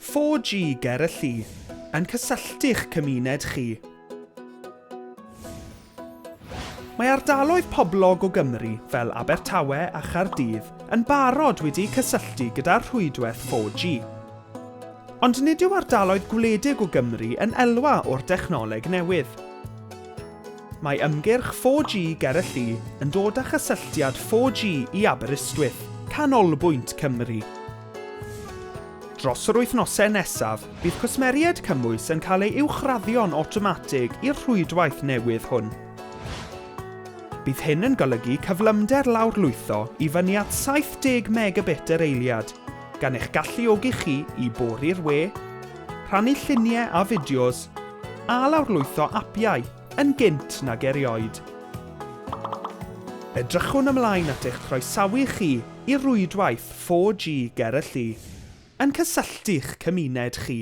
4G ger y llu yn cysylltu'ch cymuned chi. Mae ardaloedd poblog o Gymru fel Abertawe a Chaerdydd yn barod wedi cysylltu gyda'r rhwydwaith 4G. Ond nid yw ardaloedd gwledig o Gymru yn elwa o'r dechnoleg newydd. Mae ymgyrch 4G ger y llu yn dod â chysylltiad 4G i Aberystwyth, canolbwynt Cymru. Dros yr wythnosau nesaf, bydd cwsmeriaid cymwys yn cael ei uwchraddio'n awtomatig i'r rhwydwaith newydd hwn. Bydd hyn yn golygu cyflymder lawrlwytho i fyny at 70 megabit yr eiliad, gan eich galluogi chi i bori'r we, rhannu lluniau a fideos, a lawrlwytho apiau yn gynt nag erioed. Edrychwn ymlaen at eich croesawu chi i'r rhwydwaith 4G ger y llu, yn cysylltu'ch cymuned chi.